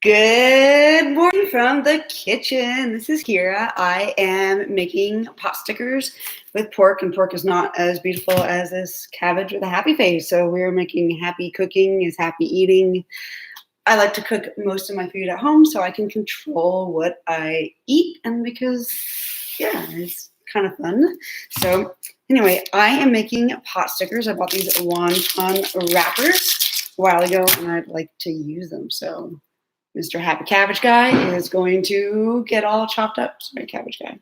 Good morning from the kitchen. This is Kira. I am making pot stickers with pork, and pork is not as beautiful as this cabbage with a happy face. So we're making happy cooking is happy eating. I like to cook most of my food at home so I can control what I eat, and because, yeah, it's kind of fun. So anyway, I am making pot stickers. I bought these wonton wrappers a while ago, and I'd like to use them. So Mr. Happy Cabbage Guy is going to get all chopped up. Sorry, Cabbage Guy.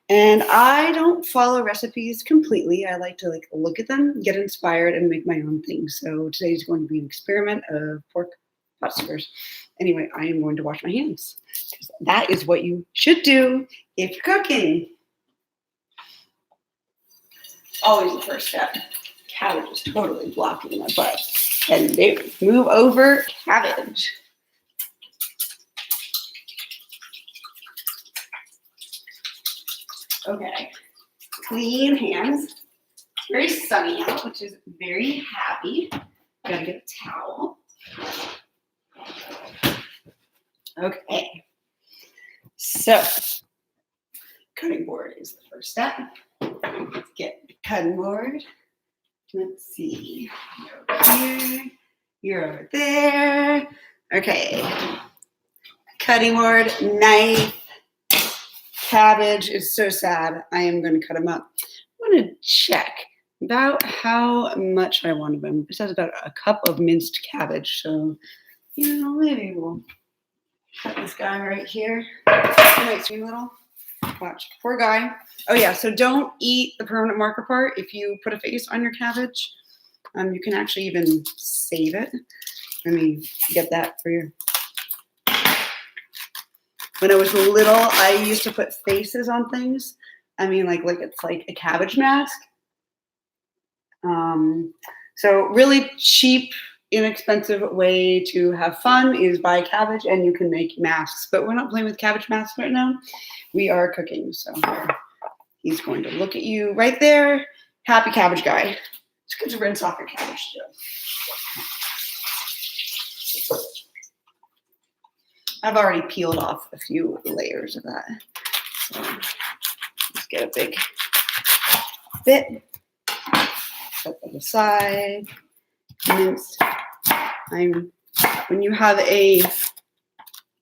And I don't follow recipes completely. I like to look at them, get inspired, and make my own things. So today's going to be an experiment of pork pot stickers. Anyway, I am going to wash my hands, because that is what you should do if you're cooking. Always the first step. Cabbage is totally blocking my butt. And move over cabbage. Okay, clean hands. It's very sunny out, which is very happy. Gotta get a towel. Okay, so cutting board is the first step. Let's get the cutting board. Let's see, you're over here, you're over there. Okay, cutting board, knife. Cabbage is so sad. I am going to cut them up. I'm going to check about how much I want of them. It says about a cup of minced cabbage. So, maybe we'll cut this guy right here. It might seem a little. Watch. Poor guy. Oh, yeah. So don't eat the permanent marker part. If you put a face on your cabbage, you can actually even save it. Let me get that for you. When I was little, I used to put faces on things. I mean, like it's like a cabbage mask. So really cheap, inexpensive way to have fun is buy cabbage and you can make masks. But we're not playing with cabbage masks right now. We are cooking. So he's going to look at you right there. Happy Cabbage Guy. It's good to rinse off your cabbage too. I've already peeled off a few layers of that. So let's get a big bit. Set that aside. Minced. When you have a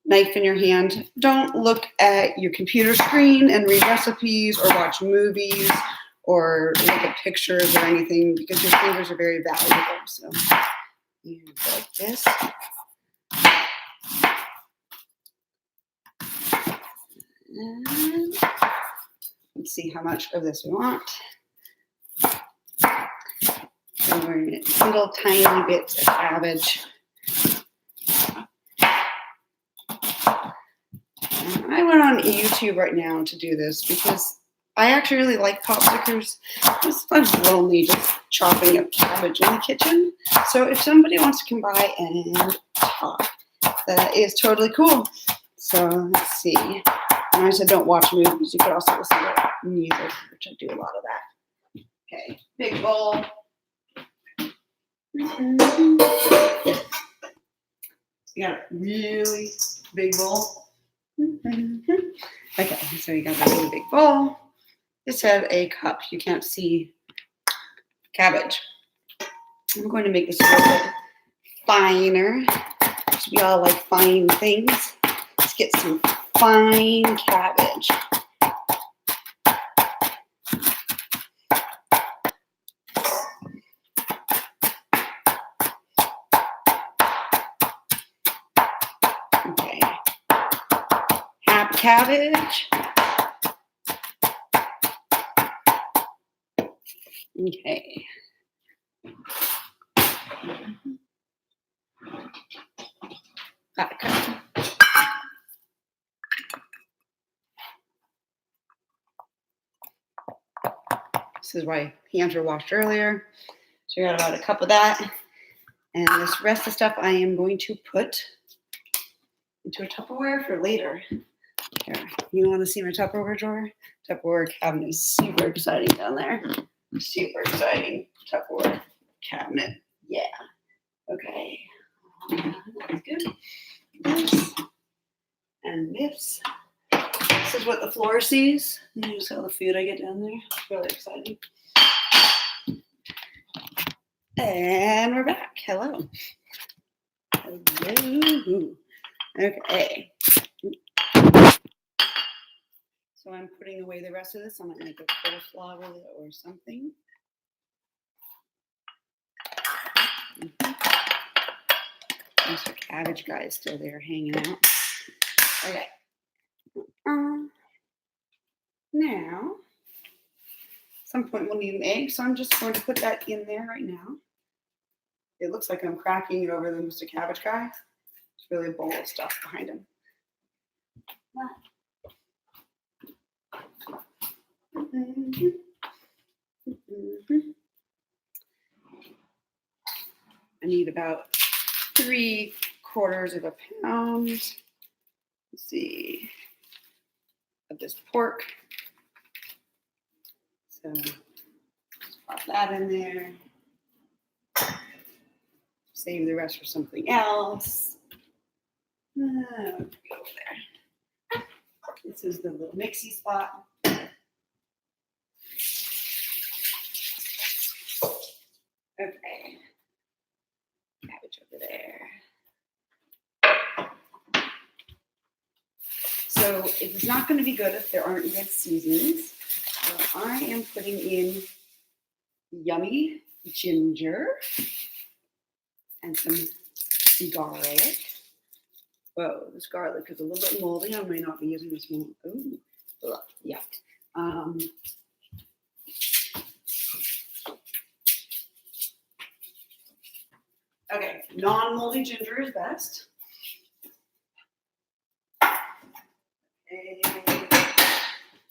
knife in your hand, don't look at your computer screen and read recipes or watch movies or look at pictures or anything, because your fingers are very valuable. So you go like this. And let's see how much of this we want. So we're going to little tiny bits of cabbage. And I went on YouTube right now to do this because I actually really like pot stickers. I'm lonely just chopping up cabbage in the kitchen. So if somebody wants to come by and talk, that is totally cool. So let's see. And I said don't watch movies. You could also listen to music, which I do a lot of that. Okay, big bowl. You got a really big bowl. Okay, so you got that really big bowl. This had a cup. You can't see cabbage. I'm going to make this a little bit finer. So we all like fine things. Let's get some fine cabbage. Okay. Happy cabbage. Okay. Got it cut. This is why hands were washed earlier. So we got about a cup of that. And this rest of stuff I am going to put into a Tupperware for later. Here, you want to see my Tupperware drawer? Tupperware cabinet is super exciting down there. Super exciting Tupperware cabinet. Yeah. Okay. That's good. this and this. This is what the floor sees. Notice all the food I get down there. It's really exciting. And we're back. Hello. Hello. Okay. So I'm putting away the rest of this. I might make a coleslaw with it or something. Mr. Cabbage guy is still there hanging out. Okay. Now, at some point we'll need an egg, so I'm just going to put that in there right now. It looks like I'm cracking it over the Mr. Cabbage guy. It's really a bowl of stuff behind him. I need about 3/4 of a pound. Let's see, of this pork. So just pop that in there. Save the rest for something else. Go over there. This is the little mixy spot. Okay. Cabbage over there. So it's not going to be good if there aren't good seasonings. So I am putting in yummy ginger and some garlic. Whoa, this garlic is a little bit moldy. I may not be using this one. Ooh, yuck. Okay, non-moldy ginger is best. Okay,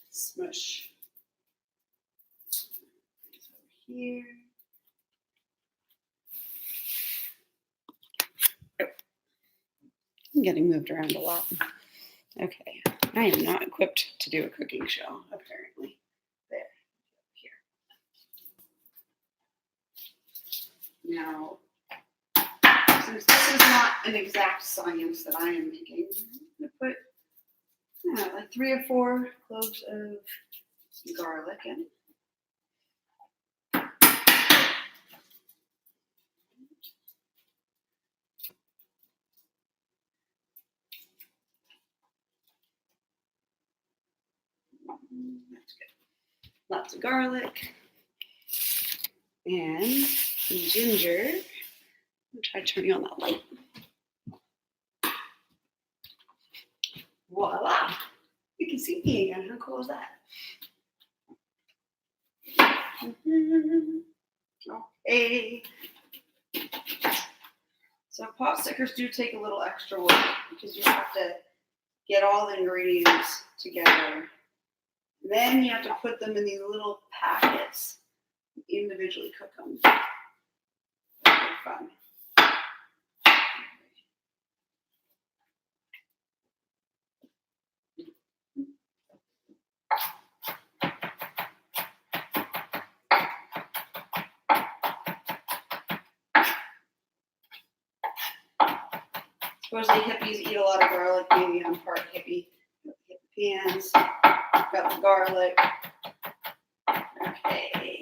smush this over here. Oh. I'm getting moved around a lot. Okay, I am not equipped to do a cooking show, apparently. There, here. Now, since this is not an exact science that I am making, I'm going to put like 3 or 4 cloves of garlic in. That's good. Lots of garlic and some ginger. I'll try turning on that light. Voila! You can see me again. How cool is that? Okay. So pot stickers do take a little extra work because you have to get all the ingredients together. Then you have to put them in these little packets, individually cook them. Very fun. Supposedly hippies eat a lot of garlic. Maybe I'm part hippie. Got the pans, got the garlic. Okay.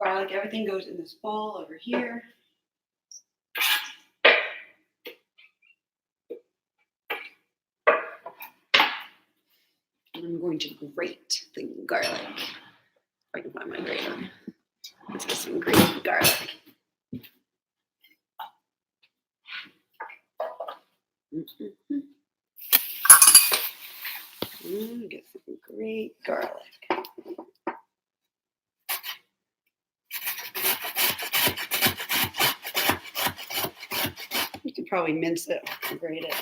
Garlic, everything goes in this bowl over here. I'm going to grate the garlic. If I can find my grater. Let's get some grated garlic. Get some great garlic. You could probably mince it or grate it.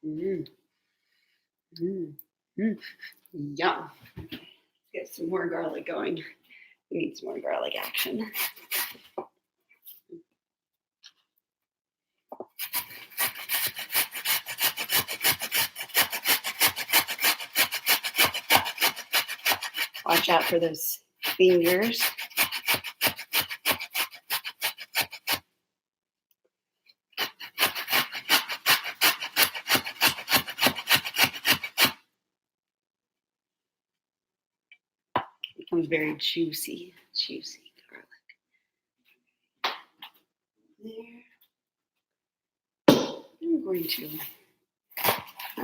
Mm. Mm. Mm. Yum. Get some more garlic going. We need some more garlic action. Watch out for those fingers. It becomes very juicy garlic. There. I'm going to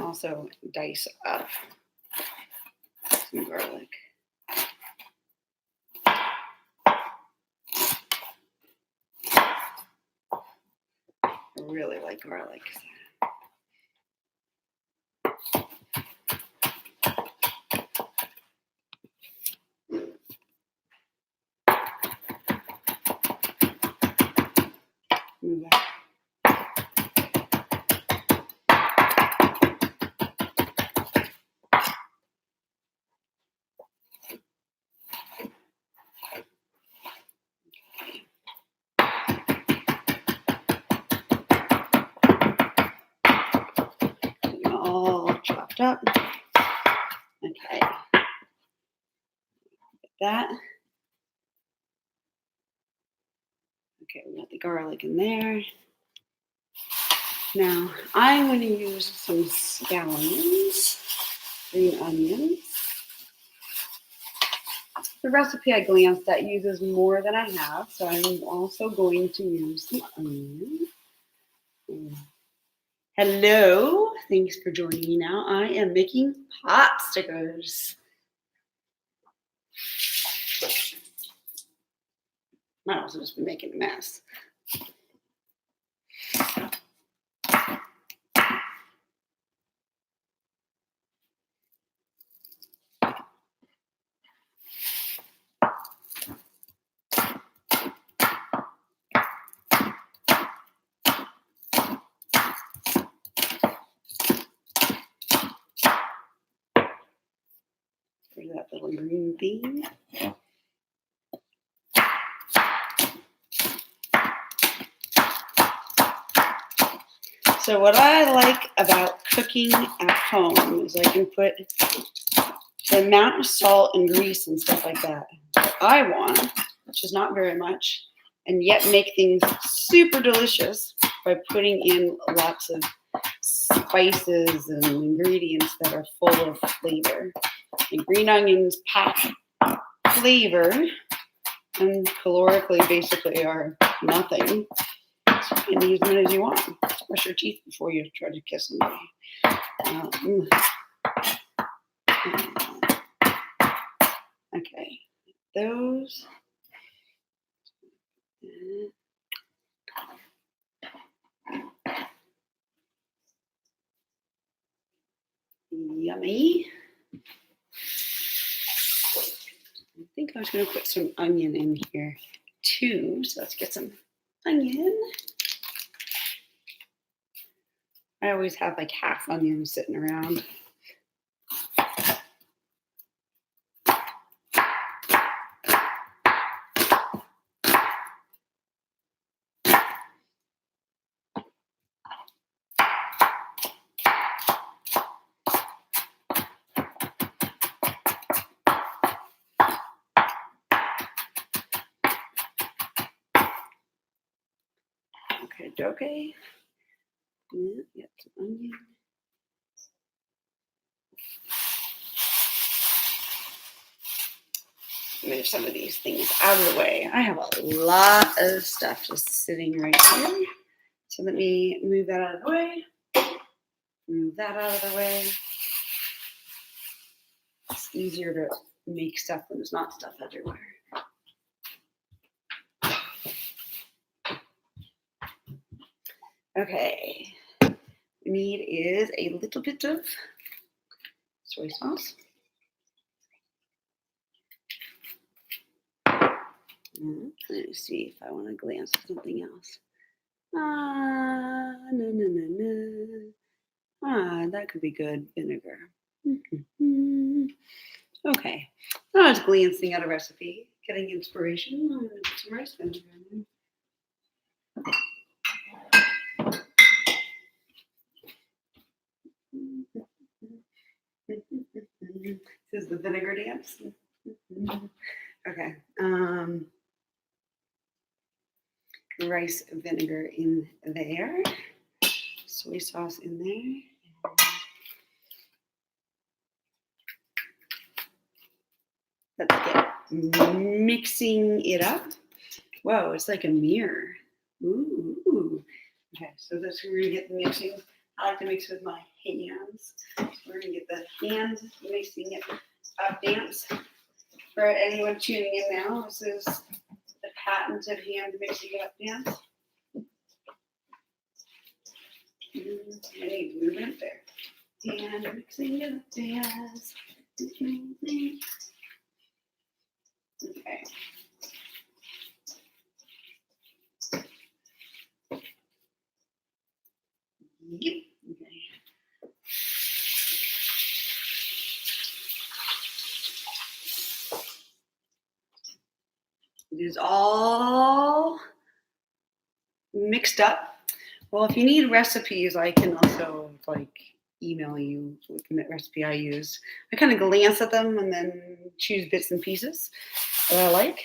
also dice up some garlic. I really like garlic. Move that. All chopped up. Okay. Get that. Okay, we got the garlic in there. Now I'm going to use some scallions, green onions. The recipe I glanced at uses more than I have, so I'm also going to use some onions. Hello, thanks for joining me now. I am making pot stickers. Might also just be making a mess. There's that little green thing. So what I like about cooking at home is I can put the amount of salt and grease and stuff like that I want, which is not very much, and yet make things super delicious by putting in lots of spices and ingredients that are full of flavor. And green onions pack flavor and calorically basically are nothing. So you can use them as you want. Brush your teeth before you try to kiss somebody. Okay, those. Yummy. I think I was going to put some onion in here too. So let's get some onion. I always have like half onion sitting around. Okay. Yeah, get some onion. Move some of these things out of the way. I have a lot of stuff just sitting right here. So let me move that out of the way. Move that out of the way. It's easier to make stuff when there's not stuff everywhere. Okay. We need is a little bit of soy sauce. Let me see if I want to glance at something else. No. That could be good. Vinegar. Okay. I was glancing at a recipe, getting inspiration. I'm going to put some rice vinegar in there. This is the vinegar dance. Okay. Rice vinegar in there. Soy sauce in there. Let's get mixing it up. Whoa, it's like a mirror. Ooh. Okay, so that's where we're gonna get the mixing. I like to mix with my hands. So we're gonna get the hand mixing it up dance. For anyone tuning in now, this is the patented hand mixing it up dance. I need movement there. Hand mixing it up dance. Okay. Yep. Okay. It is all mixed up. Well, if you need recipes, I can also email you with the recipe I use. I kind of glance at them and then choose bits and pieces that I like.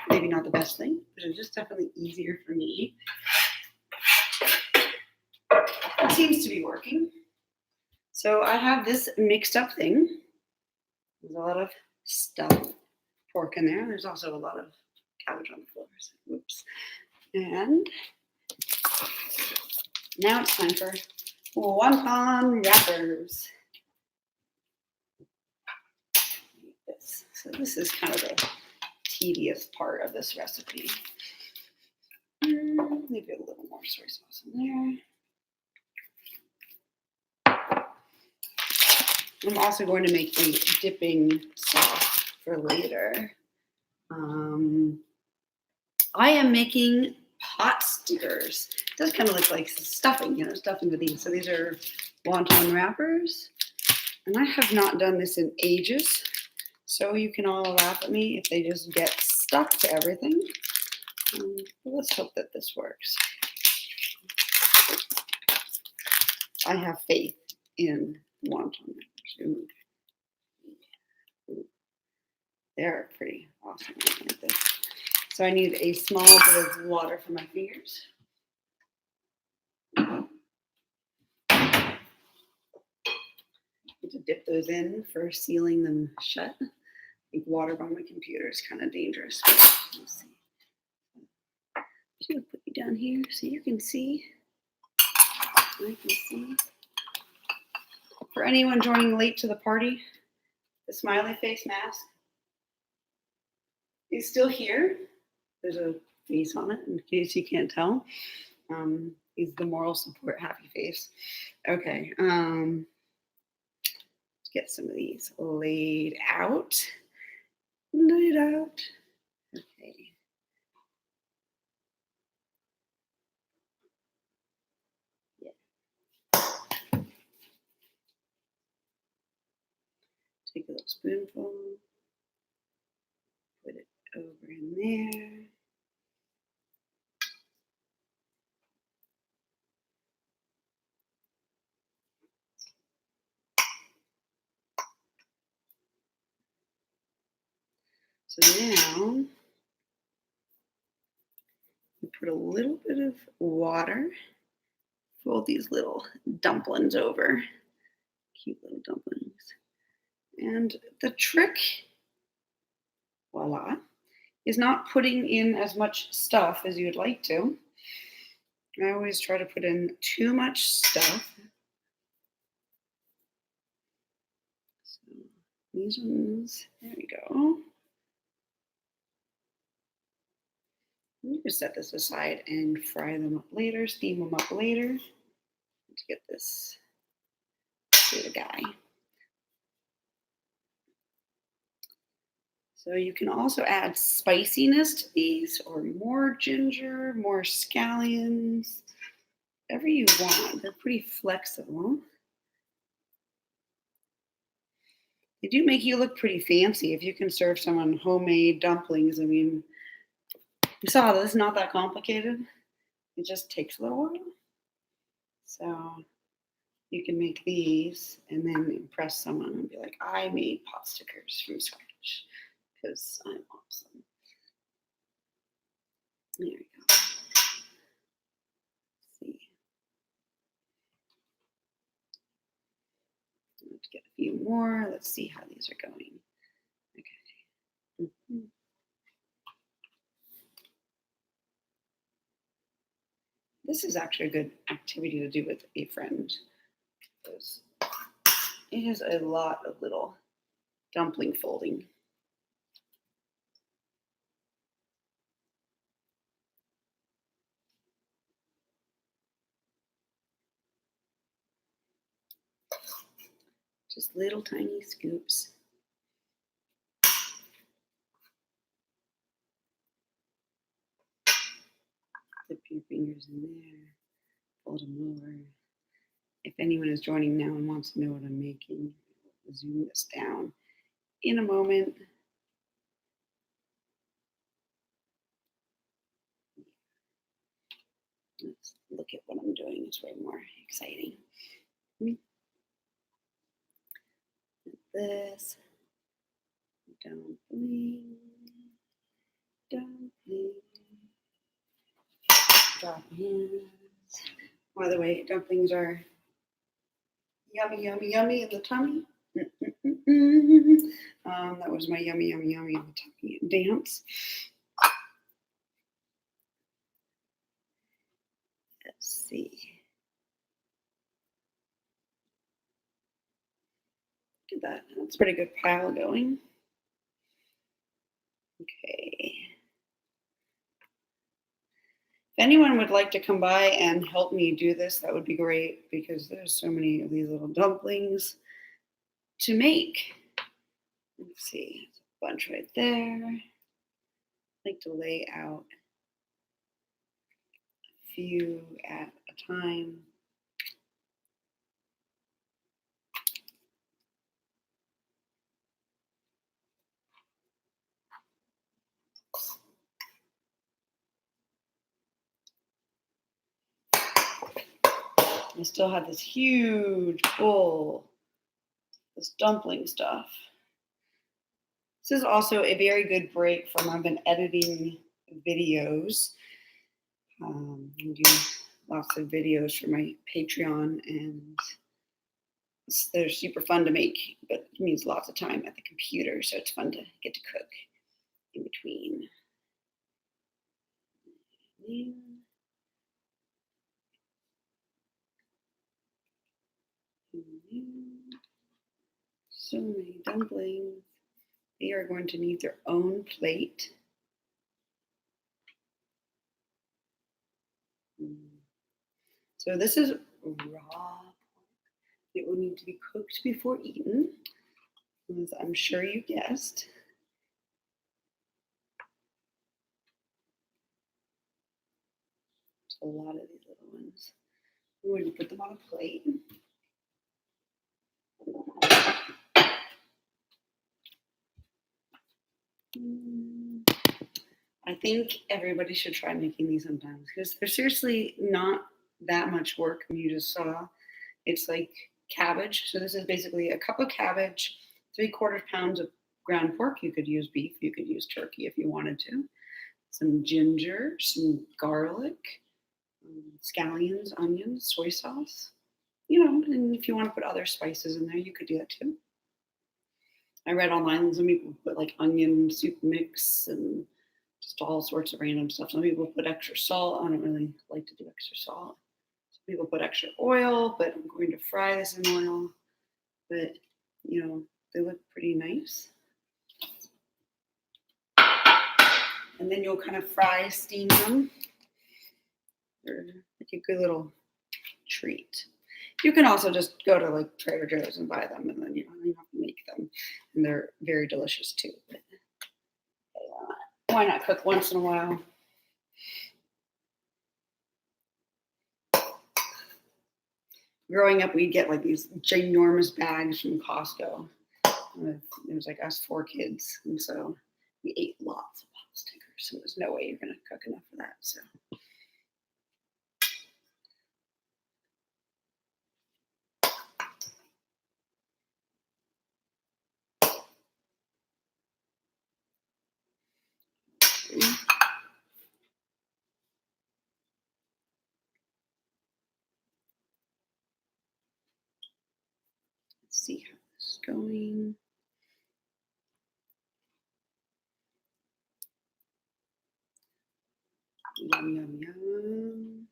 Maybe not the best thing, but it's just definitely easier for me. It seems to be working. So I have this mixed up thing. There's a lot of stuffed pork in there. There's also a lot of cabbage on the floor. So, whoops. And now it's time for wonton wrappers. So this is kind of the tedious part of this recipe. Maybe a little more soy sauce in there. I'm also going to make a dipping sauce for later. I am making Potstickers. It does kind of look like stuffing, stuffing with these. So these are wonton wrappers. And I have not done this in ages. So you can all laugh at me if they just get stuck to everything. But let's hope that this works. I have faith in wonton wrappers. Ooh. They're pretty awesome like this. So I need a small bit of water for my fingers. To dip those in for sealing them shut. I think water by my computer is kind of dangerous. Let's see. I'm just gonna put you down here so you can see. I can see. For anyone joining late to the party, the smiley face mask is still here. There's a face on it in case you can't tell. He's the moral support happy face. Okay. Let's get some of these laid out. Okay. Yeah. Take a little spoonful. Put it over in there. So now we put a little bit of water. Fold these little dumplings over. Cute little dumplings. And the trick, voila, is not putting in as much stuff as you'd like to. I always try to put in too much stuff. So these ones, there we go. You can set this aside and fry them up later, steam them up later. Let's get this to the guy. So you can also add spiciness to these, or more ginger, more scallions. whatever you want. They're pretty flexible. They do make you look pretty fancy if you can serve someone homemade dumplings. I mean, you saw this is not that complicated. It just takes a little while. So you can make these and then impress someone and be like, I made pot stickers from scratch because I'm awesome. There we go. Let's see. Let's get a few more. Let's see how these are going. Okay. Mm-hmm. This is actually a good activity to do with a friend because it has a lot of little dumpling folding. Just little tiny scoops. Dip your fingers in there, fold them over. If anyone is joining now and wants to know what I'm making, I'll zoom this down in a moment. Let's look at what I'm doing. It's way more exciting. This dumpling, dumpling, drop hands. By the way, dumplings are yummy, yummy, yummy in the tummy. That was my yummy, yummy, yummy in the tummy dance. Let's see. Look at that. That's a pretty good pile going. Okay. If anyone would like to come by and help me do this, that would be great because there's so many of these little dumplings to make. Let's see, there's a bunch right there. I like to lay out a few at a time. I still have this huge bowl, this dumpling stuff. This is also a very good break from I've been editing videos. I do lots of videos for my Patreon, and they're super fun to make, but it needs lots of time at the computer, so it's fun to get to cook in between. So many dumplings. They are going to need their own plate. So this is raw. It will need to be cooked before eaten, as I'm sure you guessed. There's a lot of these little ones. I'm going to put them on a plate. I think everybody should try making these sometimes because they're seriously not that much work. You just saw it's like cabbage. So this is basically a cup of cabbage, 3/4 pounds of ground pork. You could use beef, you could use turkey if you wanted to. Some ginger, some garlic, scallions, onions, soy sauce. You know, and if you want to put other spices in there, you could do that too. I read online some people put like onion soup mix and just all sorts of random stuff. Some people put extra salt. I don't really like to do extra salt. Some people put extra oil, but I'm going to fry this in oil. But, you know, they look pretty nice. And then you'll kind of fry, steam them. They're like a good little treat. You can also just go to like Trader Joe's and buy them, and then you don't have to make them. And they're very delicious too. But why not cook once in a while? growing up, we'd get like these ginormous bags from Costco. It was like us 4 kids, and so we ate lots of Potstickers. So there's no way you're gonna cook enough for that. So. Let's see how this is going. Yum, yum, yum.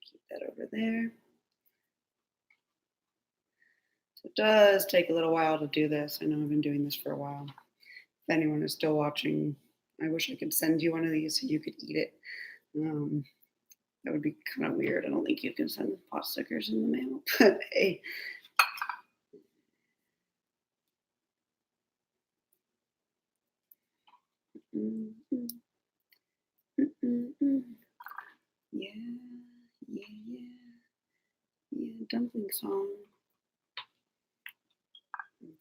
Keep that over there. So it does take a little while to do this. I know I've been doing this for a while. If anyone is still watching, I wish I could send you one of these so you could eat it. That would be kind of weird. I don't think you can send Potstickers in the mail, but hey. Mm-hmm. Mm-mm-mm. Yeah, yeah, yeah. Yeah, dumpling song. Okay.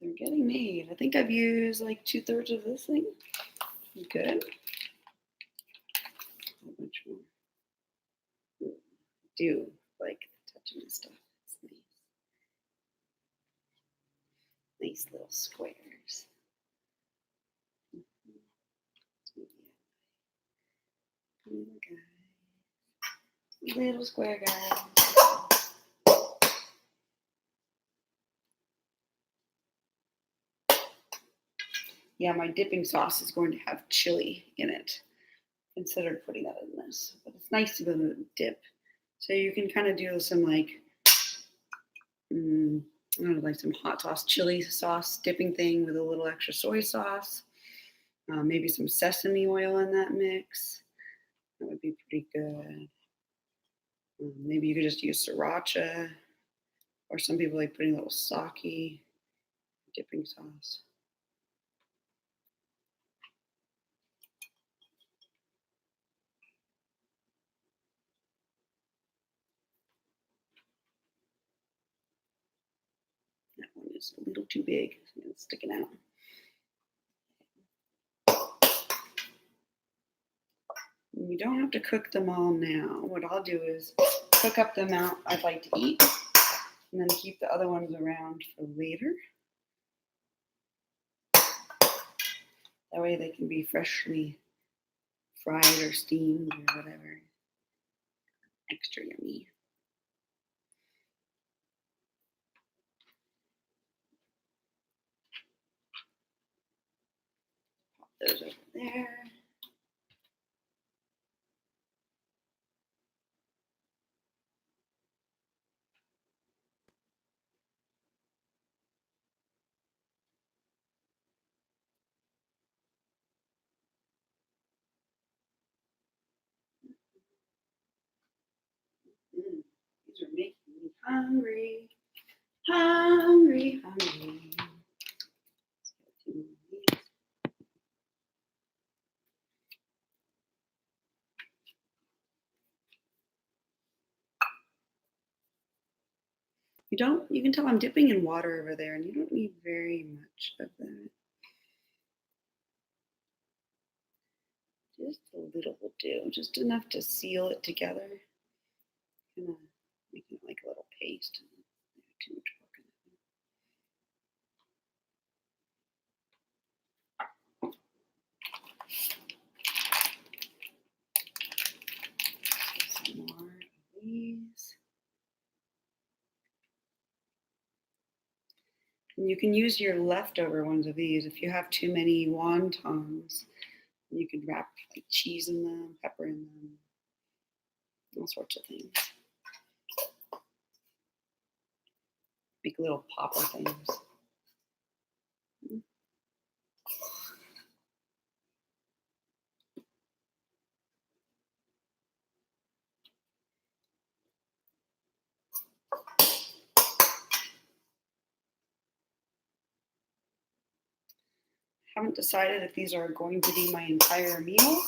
They're getting made. I think I've used like 2/3 of this thing. Good. How much more? Ooh, I do like touching this stuff. It's nice. Nice little squares. Little guy. Little square guy. Yeah, my dipping sauce is going to have chili in it. Considered putting that in this, but it's nice to be able to dip. So you can kind of do some like, I don't know, like some hot sauce, chili sauce dipping thing with a little extra soy sauce. Maybe some sesame oil in that mix. That would be pretty good. Maybe you could just use sriracha, or some people like putting a little sake dipping sauce. That one is a little too big. It's sticking out. You don't have to cook them all now. What I'll do is cook up the amount I'd like to eat and then keep the other ones around for later. That way they can be freshly fried or steamed or whatever. Extra yummy. Pop those over there. These are making me hungry. Hungry, hungry. You can tell I'm dipping in water over there, and you don't need very much of that. Just a little will do, just enough to seal it together. Kind of making it like a little paste. Too much work. Some more of these. And you can use your leftover ones of these. If you have too many wontons, you can wrap like cheese in them, pepper in them, all sorts of things. Make little popper things. haven't decided if these are going to be my entire meal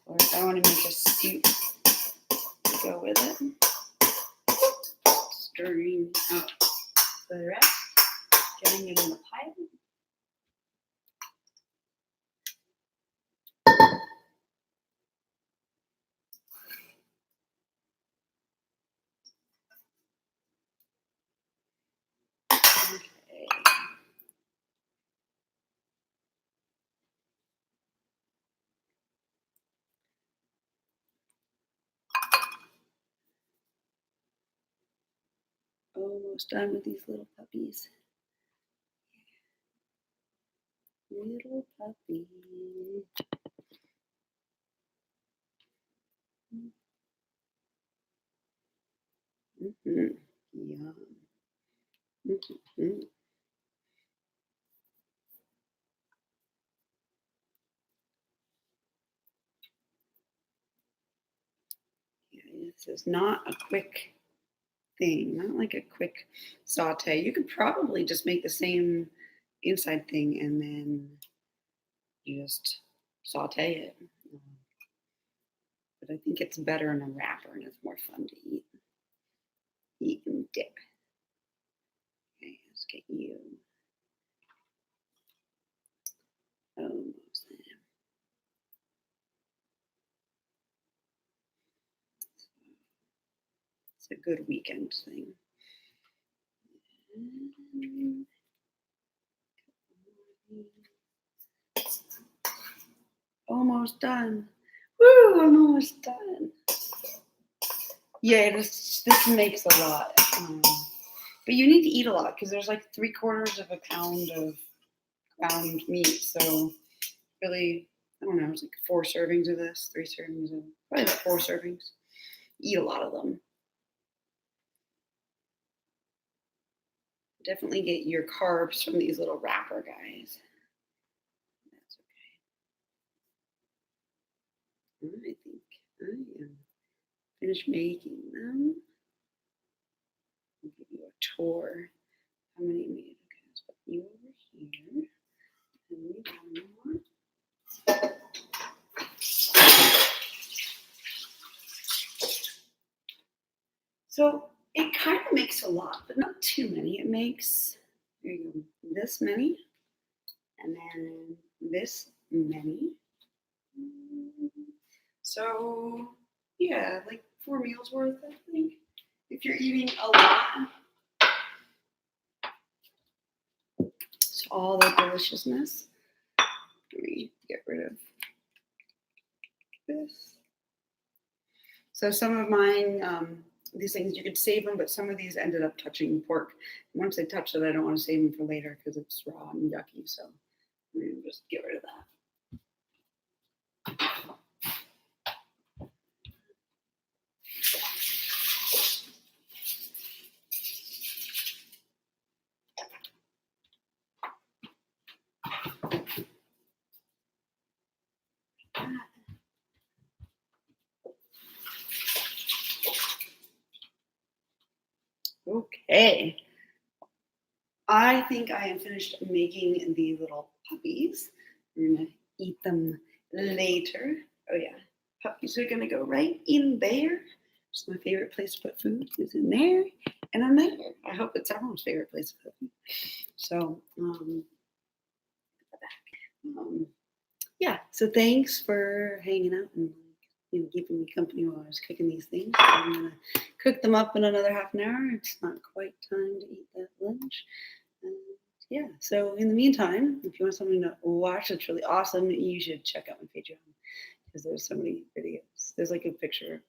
or if I want to make a soup to go with it. Stirring out the rest, getting it in the pile. Okay. Almost done with these little puppies. Little puppy. Mm-hmm. Yum. Mm-hmm. Yeah, this is not a quick thing, not like a quick saute. You could probably just make the same inside thing and then you just saute it. But I think it's better in a wrapper and it's more fun to eat. Eat and dip. Okay, let's get you. Almost there. It's a good weekend thing. Almost done. Woo, I'm almost done. Yeah, this makes a lot. But you need to eat a lot because there's like 3/4 of a pound of ground meat. So really, I don't know, it's like 4 servings of this, 3 servings of probably about 4 servings. Eat a lot of them. Definitely get your carbs from these little wrapper guys. That's okay. I think I am finished making them. I'll give you a tour. How many made? Okay, let's put you over here. And we have one more. So it kind of makes a lot, but not too many. It makes this many, and then this many. So yeah, like 4 meals worth, I think. If you're eating a lot, it's all the deliciousness. Let me get rid of this. So some of mine, these things you could save them, but some of these ended up touching pork. Once they touch it, I don't want to save them for later because it's raw and yucky. So I'm gonna just get rid of that. Okay. I think I am finished making the little puppies. We're gonna eat them later. Oh yeah, puppies are gonna go right in there. It's my favorite place to put food is in there and in there. I hope it's everyone's favorite place to put food. So yeah. So thanks for hanging out and keeping me company while I was cooking these things. I'm gonna cook them up in another half an hour. It's not quite time to eat that lunch. Yeah, so in the meantime, if you want something to watch that's really awesome, you should check out my Patreon because there's so many videos. There's like a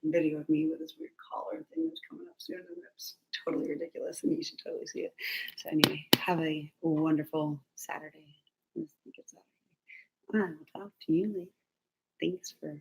video of me with this weird collar thing that's coming up soon, and it's totally ridiculous, and you should totally see it. So anyway, have a wonderful Saturday. I think it's Saturday. I will talk to you later. Thanks for